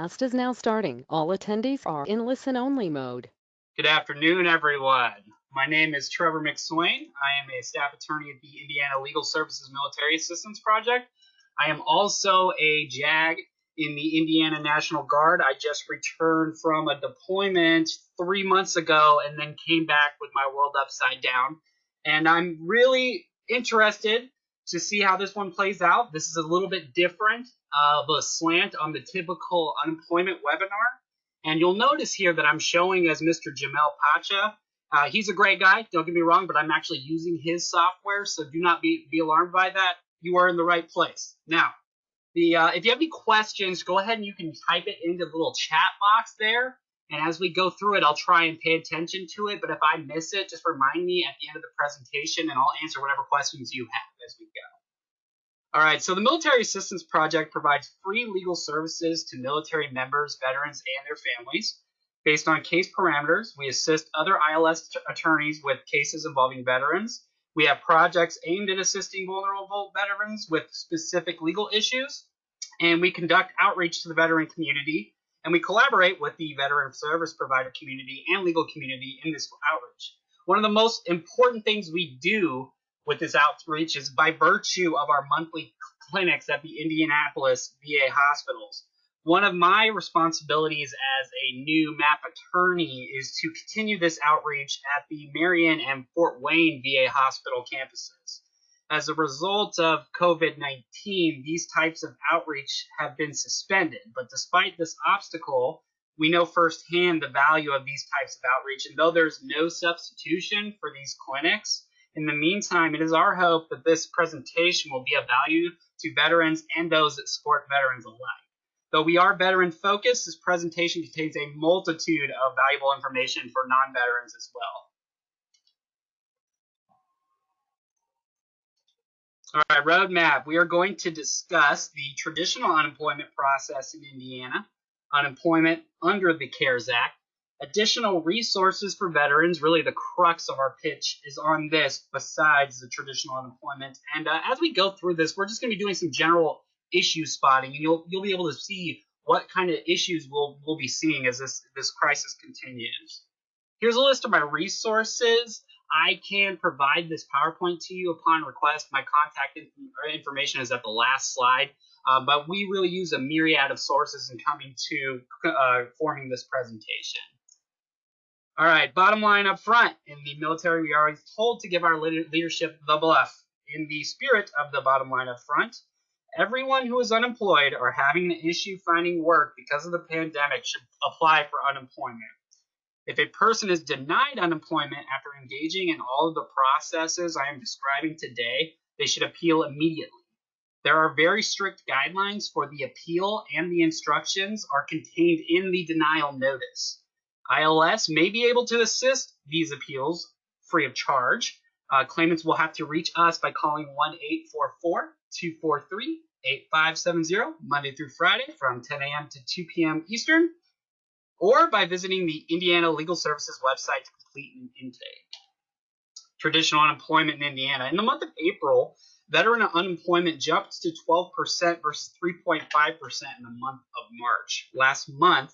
Cast is now starting. All attendees are in listen-only mode. Good afternoon, everyone. My name is Trever McSwain. I am a staff attorney at the Indiana Legal Services Military Assistance Project. I am also a JAG in the Indiana National Guard. I just returned from a deployment 3 months ago and then came back with my world upside down. And I'm really interested to see how this one plays out. This is a little bit different of a slant on the typical unemployment webinar. And you'll notice here that I'm showing as Mr. Jamel Pacha. He's a great guy, don't get me wrong, but I'm actually using his software, so do not be alarmed by that. You are in the right place. Now, if you have any questions, go ahead and you can type it into the little chat box there. And as we go through it, I'll try and pay attention to it. But if I miss it, just remind me at the end of the presentation, and I'll answer whatever questions you have as we go. All right, so the Military Assistance Project provides free legal services to military members, veterans, and their families. Based on case parameters, we assist other ILS attorneys with cases involving veterans. We have projects aimed at assisting vulnerable veterans with specific legal issues, and we conduct outreach to the veteran community, and we collaborate with the veteran service provider community and legal community in this outreach. One of the most important things we do with this outreach is by virtue of our monthly clinics at the Indianapolis VA hospitals. One of my responsibilities as a new MAP attorney is to continue this outreach at the Marion and Fort Wayne VA hospital campuses. As a result of COVID-19, these types of outreach have been suspended. But despite this obstacle, we know firsthand the value of these types of outreach. And though there's no substitution for these clinics, in the meantime, it is our hope that this presentation will be of value to veterans and those that support veterans alike. Though we are veteran-focused, this presentation contains a multitude of valuable information for non-veterans as well. All right, roadmap. We are going to discuss the traditional unemployment process in Indiana, unemployment under the CARES Act, additional resources for veterans. Really the crux of our pitch is on this besides the traditional unemployment. And as we go through this, we're just going to be doing some general issue spotting, and you'll be able to see what kind of issues we'll be seeing as this crisis continues. Here's a list of my resources. I can provide this PowerPoint to you upon request. My contact information is at the last slide, but we really use a myriad of sources in coming to forming this presentation. All right, bottom line up front. In the military, we are told to give our leadership the bluff. In the spirit of the bottom line up front, everyone who is unemployed or having an issue finding work because of the pandemic should apply for unemployment. If a person is denied unemployment after engaging in all of the processes I am describing today, they should appeal immediately. There are very strict guidelines for the appeal, and the instructions are contained in the denial notice. ILS may be able to assist these appeals free of charge. Claimants will have to reach us by calling 1-844-243-8570 Monday through Friday from 10 a.m. to 2 p.m. Eastern, or by visiting the Indiana Legal Services website to complete an intake. Traditional unemployment in Indiana. In the month of April, veteran unemployment jumped to 12% versus 3.5% in the month of March. Last month,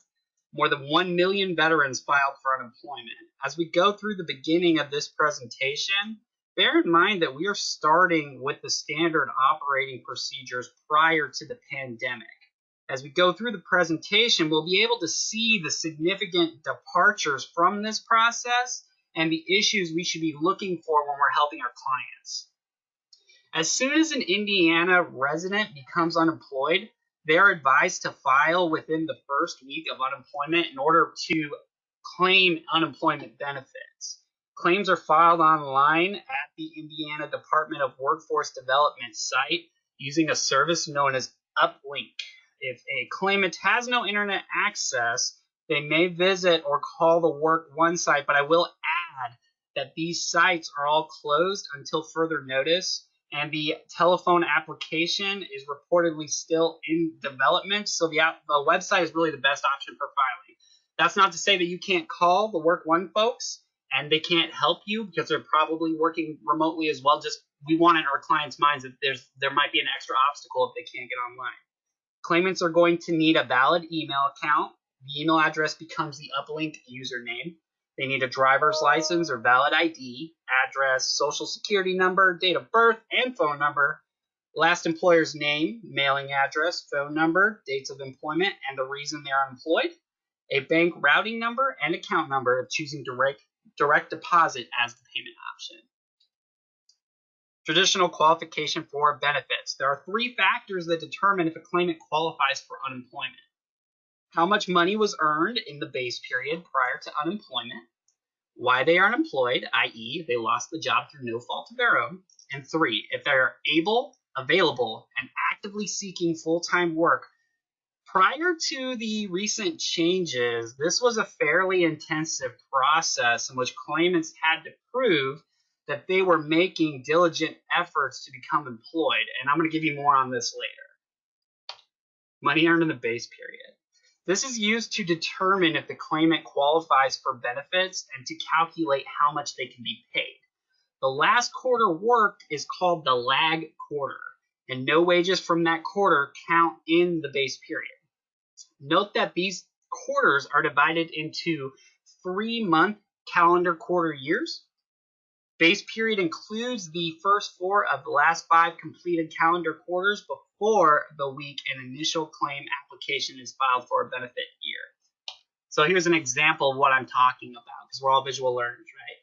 more than 1 million veterans filed for unemployment. As we go through the beginning of this presentation, bear in mind that we are starting with the standard operating procedures prior to the pandemic. As we go through the presentation, we'll be able to see the significant departures from this process and the issues we should be looking for when we're helping our clients. As soon as an Indiana resident becomes unemployed, they are advised to file within the first week of unemployment in order to claim unemployment benefits. Claims are filed online at the Indiana Department of Workforce Development site using a service known as Uplink. If a claimant has no internet access, they may visit or call the Work One site, but I will add that these sites are all closed until further notice, and the telephone application is reportedly still in development, so the website is really the best option for filing. That's not to say that you can't call the Work One folks and they can't help you, because they're probably working remotely as well. Just we want in our clients' minds that there might be an extra obstacle if they can't get online. Claimants are going to need a valid email account. The email address becomes the uplink username. They need a driver's license or valid ID, address, social security number, date of birth, and phone number, last employer's name, mailing address, phone number, dates of employment, and the reason they are employed, a bank routing number and account number if choosing direct deposit as the payment option. Traditional qualification for benefits. There are 3 factors that determine if a claimant qualifies for unemployment. How much money was earned in the base period prior to unemployment, why they are unemployed, i.e. they lost the job through no fault of their own, and 3, if they are able, available, and actively seeking full-time work. Prior to the recent changes, this was a fairly intensive process in which claimants had to prove that they were making diligent efforts to become employed. And I'm going to give you more on this later. Money earned in the base period. This is used to determine if the claimant qualifies for benefits and to calculate how much they can be paid. The last quarter worked is called the lag quarter, and no wages from that quarter count in the base period. Note that these quarters are divided into 3-month calendar quarter years. Base period includes the first 4 of the last 5 completed calendar quarters before the week an initial claim application is filed for a benefit year. So here's an example of what I'm talking about, because we're all visual learners, right?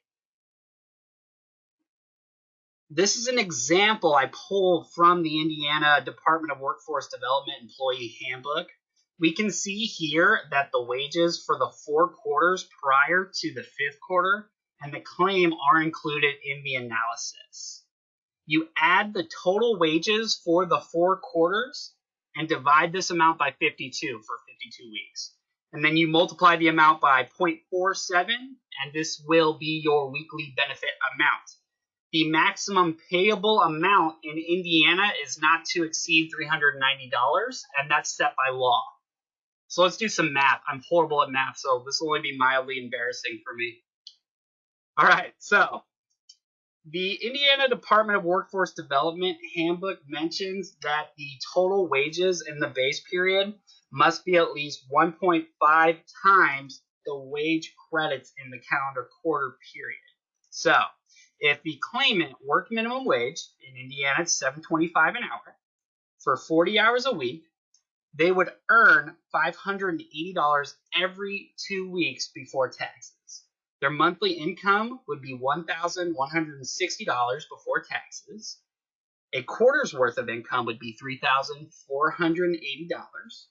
This is an example I pulled from the Indiana Department of Workforce Development Employee Handbook. We can see here that the wages for the 4 quarters prior to the 5th quarter and the claim are included in the analysis. You add the total wages for the 4 quarters and divide this amount by 52 for 52 weeks. And then you multiply the amount by 0.47, and this will be your weekly benefit amount. The maximum payable amount in Indiana is not to exceed $390, and that's set by law. So let's do some math. I'm horrible at math, so this will only be mildly embarrassing for me. All right, so the Indiana Department of Workforce Development Handbook mentions that the total wages in the base period must be at least 1.5 times the wage credits in the calendar quarter period. So if the claimant worked minimum wage, in Indiana it's $7.25 an hour, for 40 hours a week, they would earn $580 every 2 weeks before taxes. Their monthly income would be $1,160 before taxes. A quarter's worth of income would be $3,480.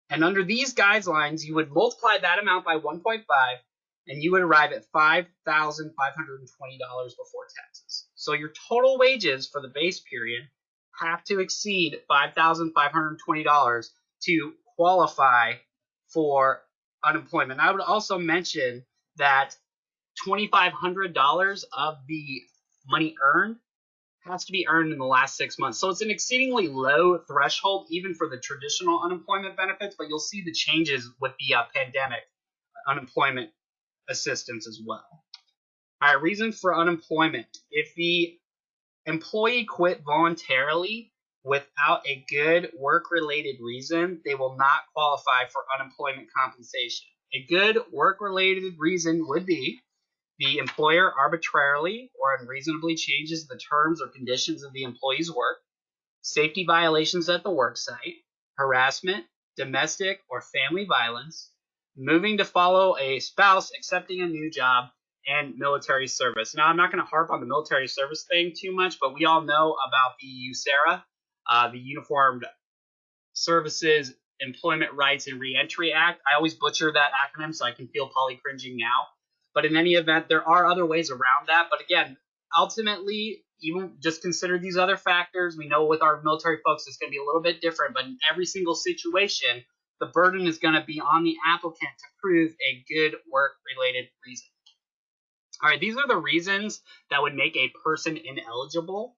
And under these guidelines, you would multiply that amount by 1.5, and you would arrive at $5,520 before taxes. So your total wages for the base period have to exceed $5,520 to qualify for unemployment. I would also mention that $2,500 of the money earned has to be earned in the last 6 months. So it's an exceedingly low threshold even for the traditional unemployment benefits, but you'll see the changes with the pandemic unemployment assistance as well. All right, reason for unemployment. If the employee quit voluntarily without a good work-related reason, they will not qualify for unemployment compensation. A good work-related reason would be the employer arbitrarily or unreasonably changes the terms or conditions of the employee's work, safety violations at the work site, harassment, domestic or family violence, moving to follow a spouse, accepting a new job, and military service. Now, I'm not going to harp on the military service thing too much, but we all know about the USERRA, the Uniformed Services Employment Rights and Reentry Act. I always butcher that acronym, so I can feel poly-cringing now. But in any event, there are other ways around that. But again, ultimately, even just consider these other factors. We know with our military folks, it's going to be a little bit different. But in every single situation, the burden is going to be on the applicant to prove a good work-related reason. All right, these are the reasons that would make a person ineligible.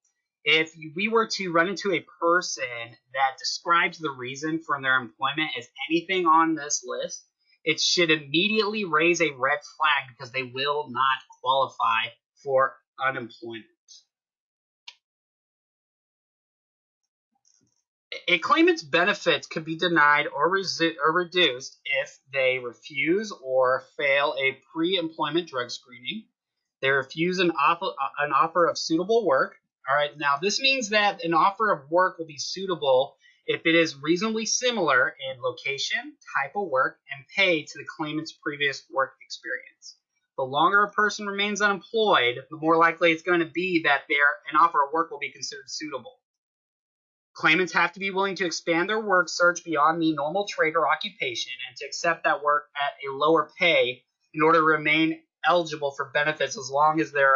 If we were to run into a person that describes the reason for their employment as anything on this list, it should immediately raise a red flag because they will not qualify for unemployment. A claimant's benefits could be denied or reduced if they refuse or fail a pre-employment drug screening, they refuse an offer of suitable work. All right, now this means that an offer of work will be suitable if it is reasonably similar in location, type of work, and pay to the claimant's previous work experience. The longer a person remains unemployed, the more likely it's going to be that an offer of work will be considered suitable. Claimants have to be willing to expand their work search beyond the normal trade or occupation and to accept that work at a lower pay in order to remain eligible for benefits as long as their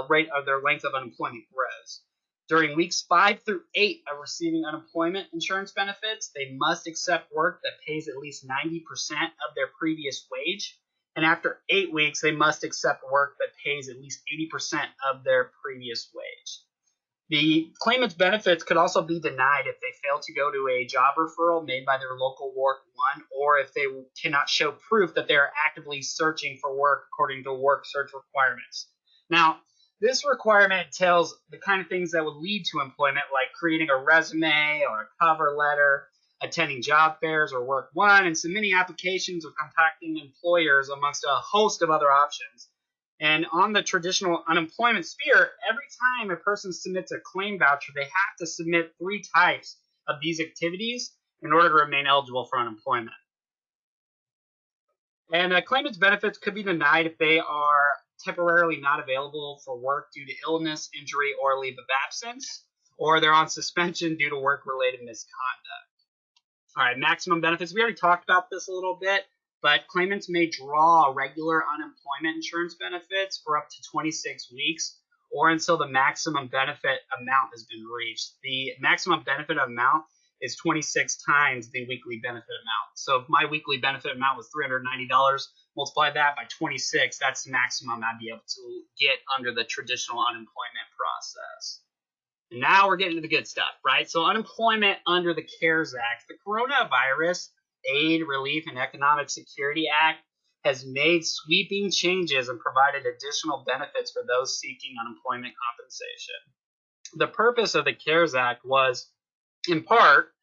rate of their length of unemployment grows. During weeks 5 through 8 of receiving unemployment insurance benefits, they must accept work that pays at least 90% of their previous wage. And after 8 weeks, they must accept work that pays at least 80% of their previous wage. The claimant's benefits could also be denied if they fail to go to a job referral made by their local Work 1, or if they cannot show proof that they are actively searching for work according to work search requirements. Now, this requirement entails the kind of things that would lead to employment, like creating a resume or a cover letter, attending job fairs or Work 1, and submitting applications or contacting employers amongst a host of other options. And on the traditional unemployment sphere, every time a person submits a claim voucher, they have to submit 3 types of these activities in order to remain eligible for unemployment. And a claimant's benefits could be denied if they are temporarily not available for work due to illness, injury, or leave of absence, or they're on suspension due to work-related misconduct. All right, maximum benefits. We already talked about this a little bit. But claimants may draw regular unemployment insurance benefits for up to 26 weeks or until the maximum benefit amount has been reached. The maximum benefit amount is 26 times the weekly benefit amount. So if my weekly benefit amount was $390, multiply that by 26, that's the maximum I'd be able to get under the traditional unemployment process. And now we're getting to the good stuff, right? So unemployment under the CARES Act. The coronavirus Aid, Relief, and Economic Security Act has made sweeping changes and provided additional benefits for those seeking unemployment compensation. The purpose of the CARES Act was, in part,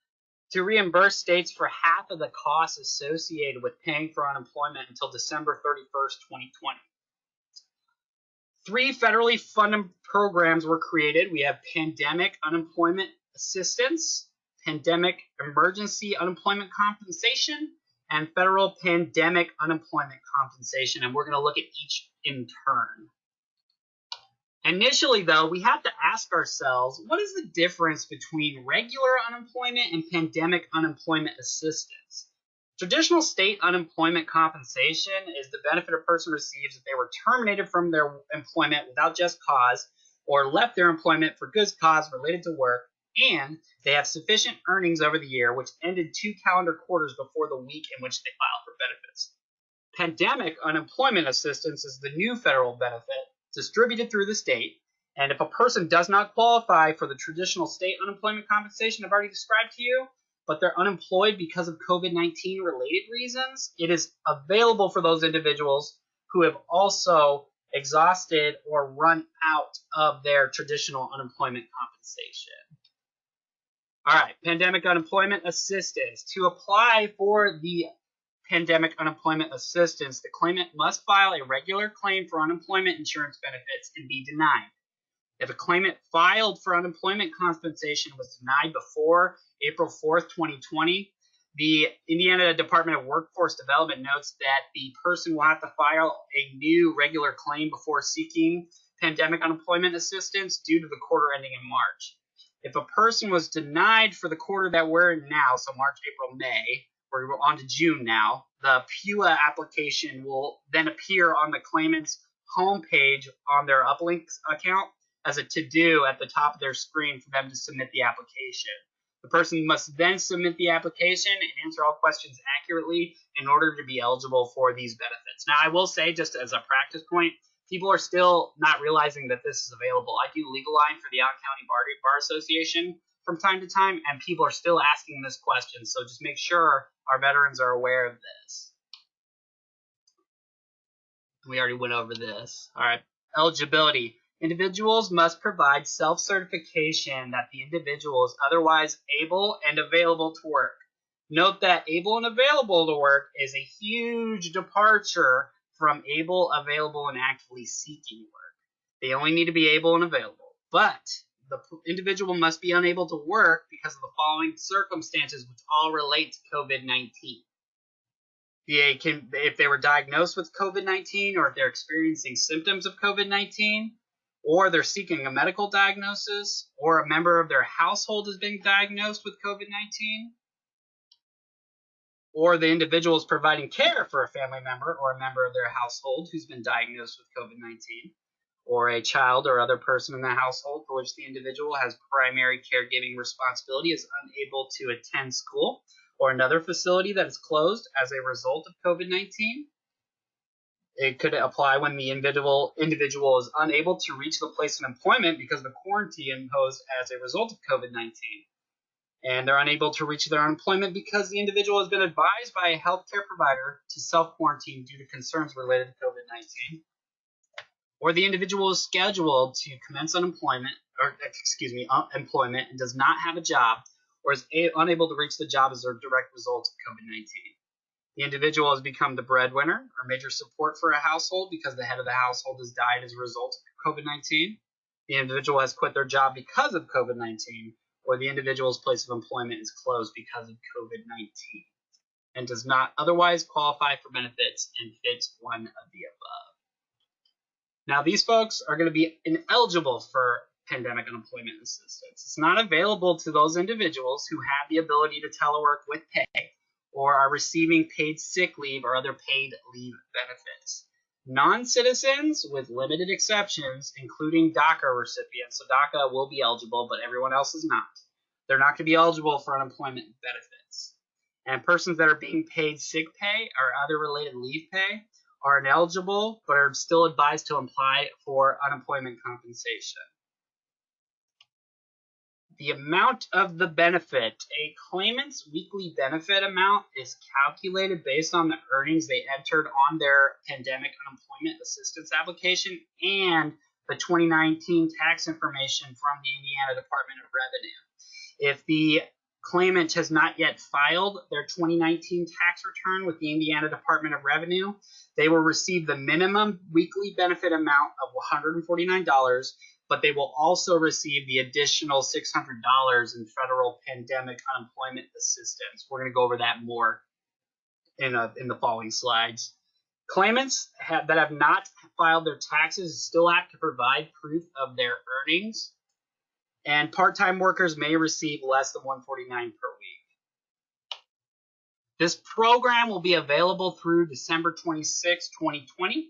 to reimburse states for half of the costs associated with paying for unemployment until December 31st, 2020. 3 federally funded programs were created. We have Pandemic Unemployment Assistance, Pandemic Emergency Unemployment Compensation, and Federal Pandemic Unemployment Compensation, and we're going to look at each in turn. Initially, though, we have to ask ourselves, what is the difference between regular unemployment and pandemic unemployment assistance? Traditional state unemployment compensation is the benefit a person receives if they were terminated from their employment without just cause or left their employment for good cause related to work, and they have sufficient earnings over the year, which ended 2 calendar quarters before the week in which they filed for benefits. Pandemic unemployment assistance is the new federal benefit distributed through the state, and if a person does not qualify for the traditional state unemployment compensation I've already described to you, but they're unemployed because of COVID-19 related reasons, it is available for those individuals who have also exhausted or run out of their traditional unemployment compensation. All right, pandemic unemployment assistance. To apply for the pandemic unemployment assistance, the claimant must file a regular claim for unemployment insurance benefits and be denied. If a claimant filed for unemployment compensation was denied before April 4th, 2020, the Indiana Department of Workforce Development notes that the person will have to file a new regular claim before seeking pandemic unemployment assistance due to the quarter ending in March. If a person was denied for the quarter that we're in now, so March, April, May, we're on to June now, the PUA application will then appear on the claimant's homepage on their Uplinks account as a to-do at the top of their screen for them to submit the application. The person must then submit the application and answer all questions accurately in order to be eligible for these benefits. Now, I will say, just as a practice point, people are still not realizing that this is available. I do legal line for the Allen County Bar Association from time to time, and people are still asking this question, so just make sure our veterans are aware of this. We already went over this. All right, eligibility. Individuals must provide self-certification that the individual is otherwise able and available to work. Note that able and available to work is a huge departure from able, available, and actively seeking work. They only need to be able and available. But the individual must be unable to work because of the following circumstances, which all relate to COVID-19. If they were diagnosed with COVID-19, or if they're experiencing symptoms of COVID-19, or they're seeking a medical diagnosis, or a member of their household is being diagnosed with COVID-19, or the individual is providing care for a family member or a member of their household who's been diagnosed with COVID-19, or a child or other person in the household for which the individual has primary caregiving responsibility is unable to attend school or another facility that is closed as a result of COVID-19. It could apply when the individual is unable to reach the place of employment because of the quarantine imposed as a result of COVID-19. And they're unable to reach their employment because the individual has been advised by a healthcare provider to self-quarantine due to concerns related to COVID-19. Or the individual is scheduled to commence employment and does not have a job, or is unable to reach the job as a direct result of COVID-19. The individual has become the breadwinner or major support for a household because the head of the household has died as a result of COVID-19. The individual has quit their job because of COVID-19, or the individual's place of employment is closed because of COVID-19 and does not otherwise qualify for benefits and fits one of the above. Now, these folks are going to be ineligible for pandemic unemployment assistance. It's not available to those individuals who have the ability to telework with pay or are receiving paid sick leave or other paid leave benefits. Non-citizens, with limited exceptions, including DACA recipients, so DACA will be eligible, but everyone else is not. They're not going to be eligible for unemployment benefits. And persons that are being paid sick pay or other related leave pay are ineligible, but are still advised to apply for unemployment compensation. The amount of the benefit. A claimant's weekly benefit amount is calculated based on the earnings they entered on their pandemic unemployment assistance application and the 2019 tax information from the Indiana Department of Revenue. If the claimant has not yet filed their 2019 tax return with the Indiana Department of Revenue, they will receive the minimum weekly benefit amount of $149, but they will also receive the additional $600 in federal pandemic unemployment assistance. We're going to go over that more in the following slides. Claimants that have not filed their taxes still have to provide proof of their earnings, and part-time workers may receive less than $149 per week. This program will be available through December 26, 2020,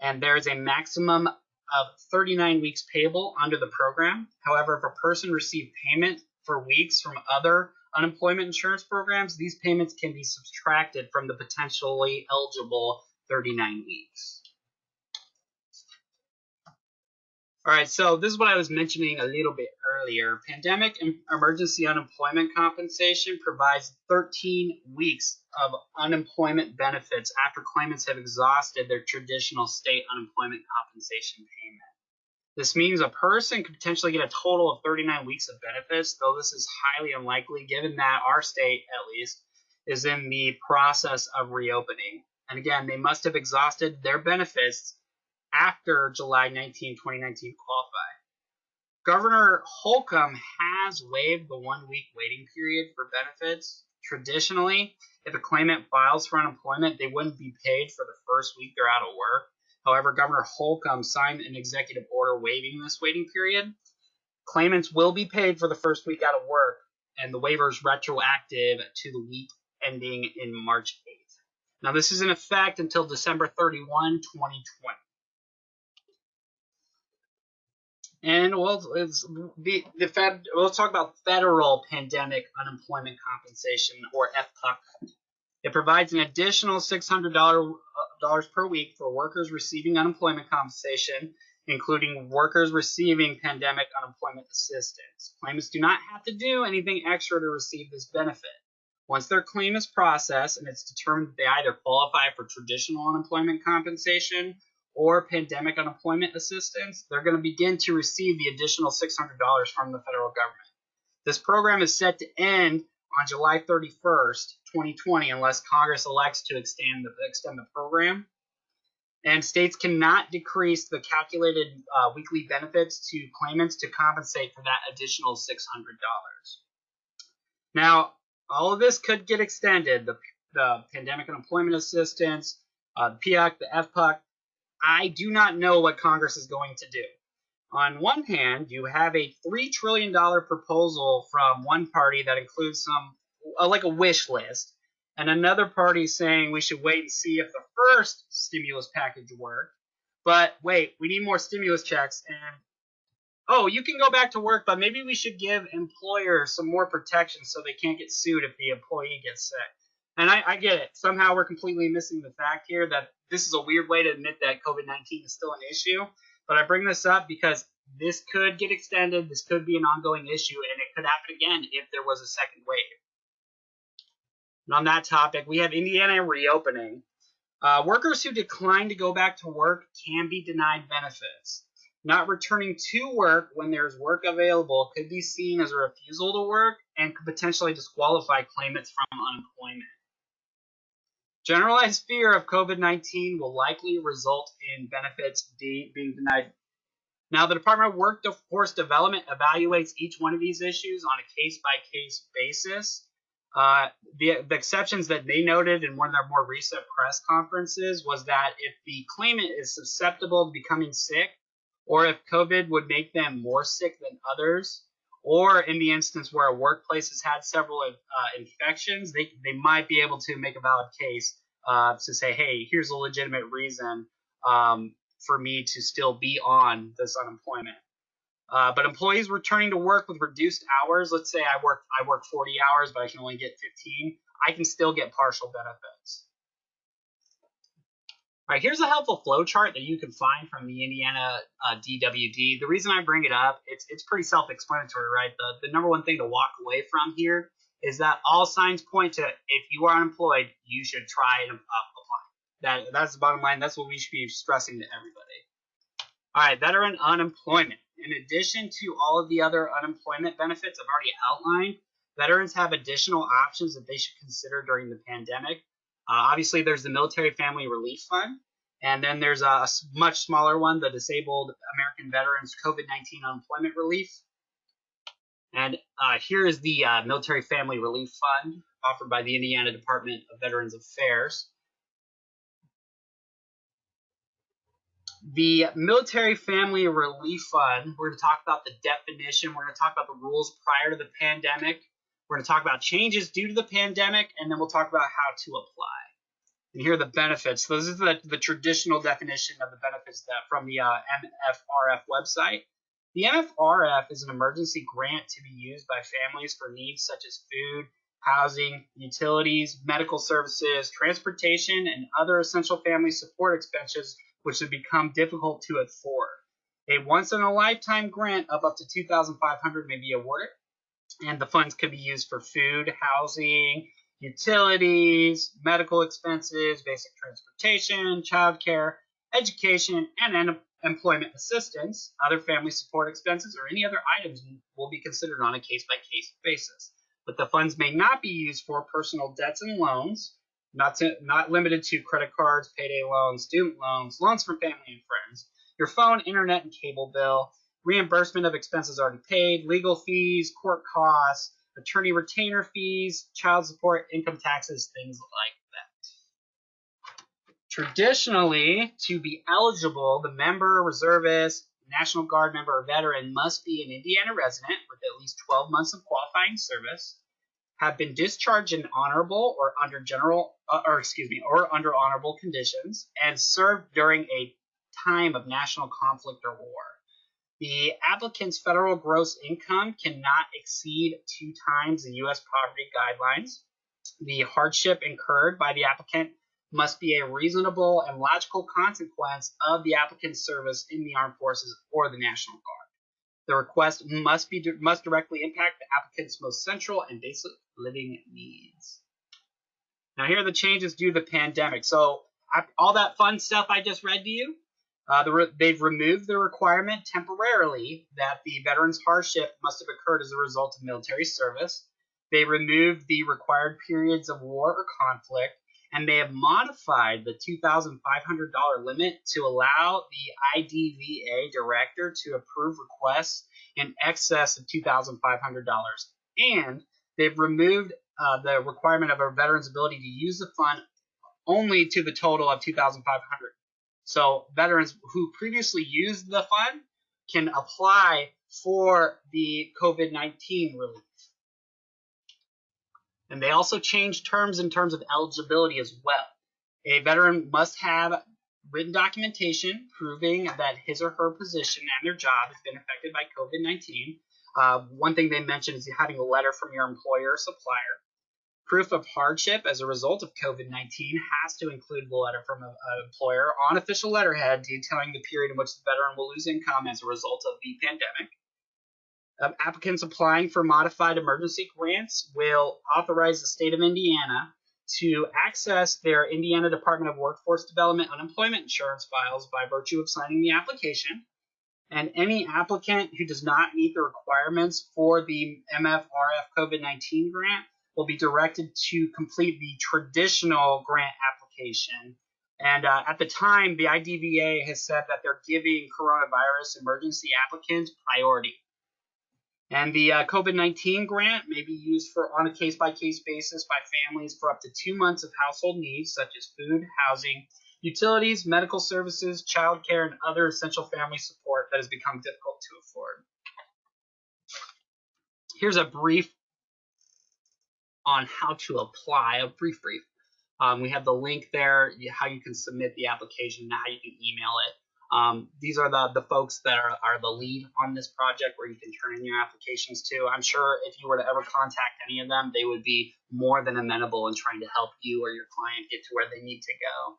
and there is a maximum of 39 weeks payable under the program. However, if a person received payment for weeks from other unemployment insurance programs, these payments can be subtracted from the potentially eligible 39 weeks. All right, so this is what I was mentioning a little bit earlier. Pandemic emergency unemployment compensation provides 13 weeks of unemployment benefits after claimants have exhausted their traditional state unemployment compensation payment. This means a person could potentially get a total of 39 weeks of benefits, though this is highly unlikely given that our state, at least, is in the process of reopening. And again, they must have exhausted their benefits after July 19, 2019 qualify. Governor Holcomb has waived the 1-week waiting period for benefits. Traditionally, if a claimant files for unemployment, they wouldn't be paid for the first week they're out of work. However, Governor Holcomb signed an executive order waiving this waiting period. Claimants will be paid for the first week out of work, and the waiver is retroactive to the week ending in March 8th. Now, this is in effect until December 31, 2020. And we'll talk about federal pandemic unemployment compensation, or FPUC. It provides an additional $600 per week for workers receiving unemployment compensation, including workers receiving pandemic unemployment assistance. Claimants do not have to do anything extra to receive this benefit. Once their claim is processed and it's determined that they either qualify for traditional unemployment compensation or pandemic unemployment assistance, they're going to begin to receive the additional $600 from the federal government. This program is set to end on July 31st, 2020, unless Congress elects to extend the program. And states cannot decrease the calculated weekly benefits to claimants to compensate for that additional $600. Now, all of this could get extended. The pandemic unemployment assistance, the PUC, the FPUC. I do not know what Congress is going to do. On one hand, you have a $3 trillion proposal from one party that includes like a wish list, and another party saying we should wait and see if the first stimulus package worked. But wait, we need more stimulus checks, and oh, you can go back to work, but maybe we should give employers some more protection so they can't get sued if the employee gets sick. And I get it. Somehow we're completely missing the fact here that this is a weird way to admit that COVID-19 is still an issue. But I bring this up because this could get extended. This could be an ongoing issue, and it could happen again if there was a second wave. And on that topic, we have Indiana reopening. Workers who decline to go back to work can be denied benefits. Not returning to work when there's work available could be seen as a refusal to work and could potentially disqualify claimants from unemployment. Generalized fear of COVID-19 will likely result in benefits being denied. Now, the Department of Workforce Development evaluates each one of these issues on a case-by-case basis. The exceptions that they noted in one of their more recent press conferences was that if the claimant is susceptible to becoming sick, or if COVID would make them more sick than others, or in the instance where a workplace has had several infections, they might be able to make a valid case to say, hey, here's a legitimate reason for me to still be on this unemployment. But employees returning to work with reduced hours, let's say I work 40 hours, but I can only get 15, I can still get partial benefits. All right, here's a helpful flow chart that you can find from the Indiana DWD. The reason I bring it up, it's pretty self-explanatory, right? The number one thing to walk away from here is that all signs point to if you are unemployed, you should try and apply. That's the bottom line. That's what we should be stressing to everybody. All right, veteran unemployment. In addition to all of the other unemployment benefits I've already outlined, veterans have additional options that they should consider during the pandemic. Obviously, there's the Military Family Relief Fund, and then there's a much smaller one, the Disabled American Veterans COVID-19 Unemployment Relief. And here is the Military Family Relief Fund offered by the Indiana Department of Veterans Affairs. The Military Family Relief Fund, we're going to talk about the definition, we're going to talk about the rules prior to the pandemic, we're going to talk about changes due to the pandemic, and then we'll talk about how to apply. And here are the benefits. So this is the traditional definition of the benefits from the MFRF website. The MFRF is an emergency grant to be used by families for needs such as food, housing, utilities, medical services, transportation, and other essential family support expenses which have become difficult to afford. A once-in-a-lifetime grant of up to $2,500 may be awarded, and the funds could be used for food, housing, utilities, medical expenses, basic transportation, childcare, education, and employment assistance. Other family support expenses or any other items will be considered on a case-by-case basis. But the funds may not be used for personal debts and loans, not limited to credit cards, payday loans, student loans, loans from family and friends, your phone, internet, and cable bill, reimbursement of expenses already paid, legal fees, court costs, attorney retainer fees, child support, income taxes, things like that. Traditionally, to be eligible, the member, reservist, National Guard member, or veteran must be an Indiana resident with at least 12 months of qualifying service, have been discharged in honorable or under honorable conditions, and served during a time of national conflict or war. The applicant's federal gross income cannot exceed 2 times the U.S. poverty guidelines. The hardship incurred by the applicant must be a reasonable and logical consequence of the applicant's service in the armed forces or the National Guard. The request must directly impact the applicant's most central and basic living needs. Now, here are the changes due to the pandemic. So, all that fun stuff I just read to you, They've removed the requirement temporarily that the veteran's hardship must have occurred as a result of military service. They removed the required periods of war or conflict, and they have modified the $2,500 limit to allow the IDVA director to approve requests in excess of $2,500. And they've removed the requirement of a veteran's ability to use the fund only to the total of $2,500. So veterans who previously used the fund can apply for the COVID-19 relief. And they also changed terms in terms of eligibility as well. A veteran must have written documentation proving that his or her position and their job has been affected by COVID-19. One thing they mentioned is having a letter from your employer or supplier. Proof of hardship as a result of COVID-19 has to include the letter from an employer on official letterhead detailing the period in which the veteran will lose income as a result of the pandemic. Applicants applying for modified emergency grants will authorize the state of Indiana to access their Indiana Department of Workforce Development unemployment insurance files by virtue of signing the application. And any applicant who does not meet the requirements for the MFRF COVID-19 grant will be directed to complete the traditional grant application. And at the time, the IDVA has said that they're giving coronavirus emergency applicants priority. And the COVID-19 grant may be used on a case-by-case basis by families for up to 2 months of household needs, such as food, housing, utilities, medical services, childcare, and other essential family support that has become difficult to afford. Here's a brief on how to apply, a brief. We have the link there, how you can submit the application, how you can email it. These are the folks that are the lead on this project where you can turn in your applications to. I'm sure if you were to ever contact any of them, they would be more than amenable in trying to help you or your client get to where they need to go.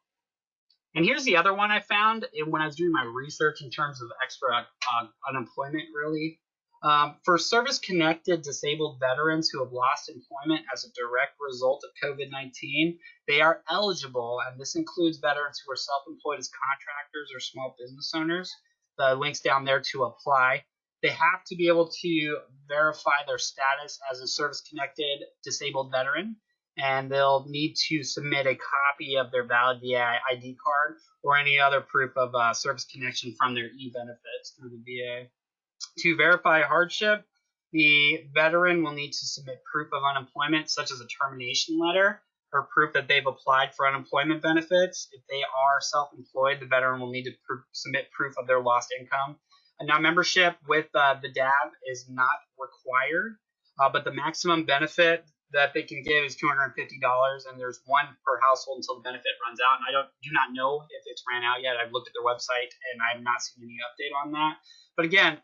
And here's the other one I found when I was doing my research in terms of extra unemployment relief. For service-connected disabled veterans who have lost employment as a direct result of COVID-19, they are eligible, and this includes veterans who are self-employed as contractors or small business owners. The link's down there to apply. They have to be able to verify their status as a service-connected disabled veteran, and they'll need to submit a copy of their valid VA ID card or any other proof of service connection from their e-benefits through the VA. To verify hardship, the veteran will need to submit proof of unemployment, such as a termination letter or proof that they've applied for unemployment benefits. If they are self-employed, the veteran will need to submit proof of their lost income. Now, membership with the DAB is not required, but the maximum benefit that they can give is $250, and there's one per household until the benefit runs out. And I do not know if it's ran out yet. I've looked at their website, and I have not seen any update on that. But again,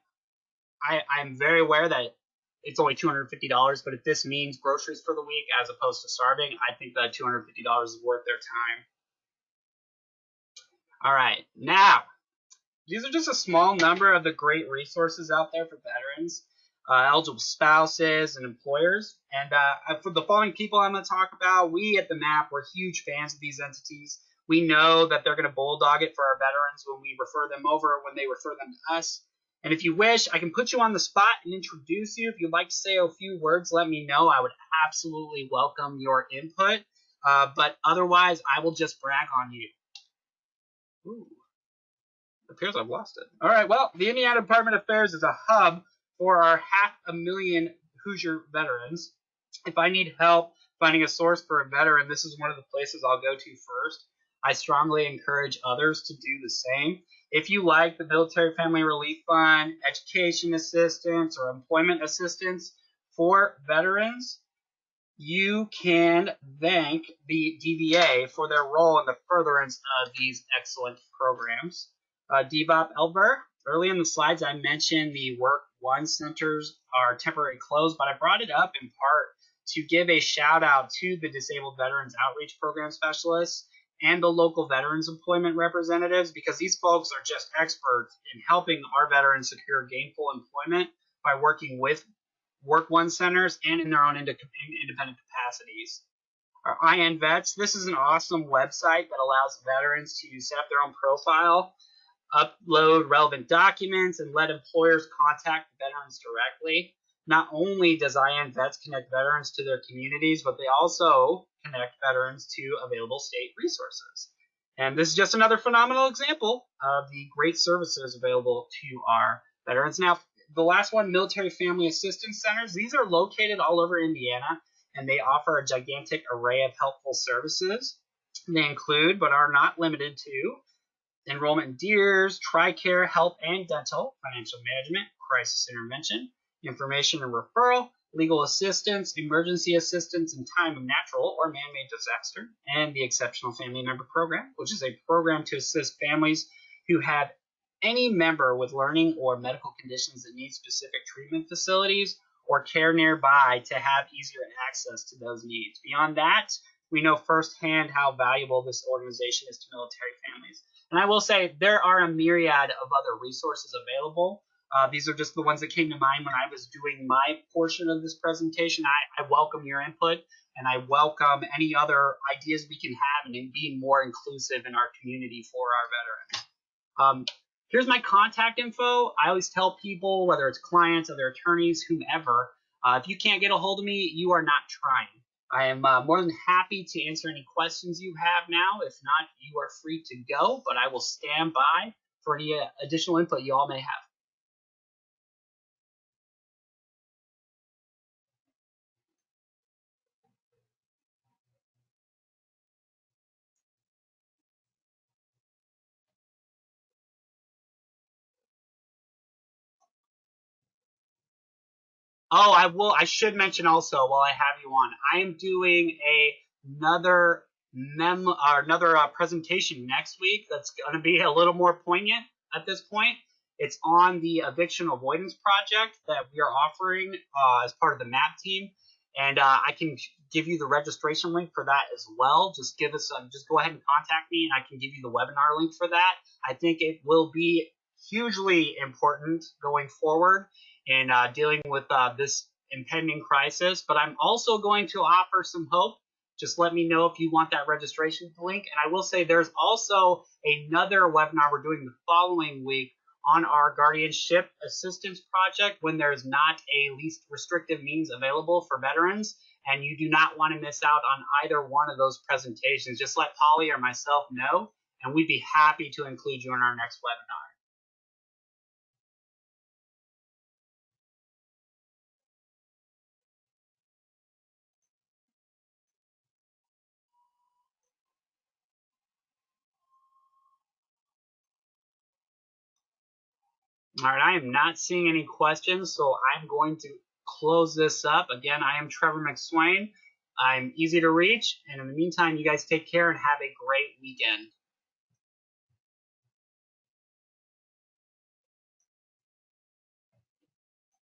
I'm very aware that it's only $250, but if this means groceries for the week as opposed to starving, I think that $250 is worth their time. All right, now, these are just a small number of the great resources out there for veterans, eligible spouses, and employers. And for the following people I'm going to talk about, we at the MAP, we're huge fans of these entities. We know that they're going to bulldog it for our veterans when we refer them over, when they refer them to us. And if you wish, I can put you on the spot and introduce you. If you'd like to say a few words, let me know. I would absolutely welcome your input. But otherwise, I will just brag on you. Ooh, it appears I've lost it. All right, well, the Indiana Department of Affairs is a hub for our 500,000 Hoosier veterans. If I need help finding a source for a veteran, this is one of the places I'll go to first. I strongly encourage others to do the same. If you like the Military Family Relief Fund, education assistance, or employment assistance for veterans, you can thank the DVA for their role in the furtherance of these excellent programs. DBOP Elver, early in the slides I mentioned the Work One centers are temporarily closed, but I brought it up in part to give a shout out to the Disabled Veterans Outreach Program Specialists and the local veterans employment representatives, because these folks are just experts in helping our veterans secure gainful employment by working with Work One centers and in their own independent capacities. Our IN Vets, this is an awesome website that allows veterans to set up their own profile upload relevant documents, and let employers contact veterans directly. Not only does IN Vets connect veterans to their communities, but they also connect veterans to available state resources. And this is just another phenomenal example of the great services available to our veterans. Now, the last one, Military Family Assistance Centers. These are located all over Indiana, and they offer a gigantic array of helpful services. They include, but are not limited to, enrollment in DEERS, TRICARE, health and dental, financial management, crisis intervention, information and referral, legal assistance, emergency assistance in time of natural or man-made disaster, and the Exceptional Family Member Program, which is a program to assist families who have any member with learning or medical conditions that need specific treatment facilities or care nearby to have easier access to those needs. Beyond that, we know firsthand how valuable this organization is to military families. And I will say there are a myriad of other resources available. These are just the ones that came to mind when I was doing my portion of this presentation. I welcome your input, and I welcome any other ideas we can have in being more inclusive in our community for our veterans. Here's my contact info. I always tell people, whether it's clients, other attorneys, whomever, if you can't get a hold of me, you are not trying. I am more than happy to answer any questions you have now. If not, you are free to go, but I will stand by for any additional input you all may have. Oh, I should mention also while I have you on, I am doing another presentation next week that's going to be a little more poignant at this point. It's on the eviction avoidance project that we are offering as part of the MAP team, and I can give you the registration link for that as well. Just go ahead and contact me, and I can give you the webinar link for that. I think it will be hugely important going forward in dealing with this impending crisis, but I'm also going to offer some hope. Just let me know if you want that registration link. And I will say there's also another webinar we're doing the following week on our guardianship assistance project when there's not a least restrictive means available for veterans, and you do not want to miss out on either one of those presentations. Just let Polly or myself know, and we'd be happy to include you in our next webinar. All right, I am not seeing any questions, so I'm going to close this up. Again, I am Trever McSwain. I'm easy to reach, and in the meantime, you guys take care and have a great weekend.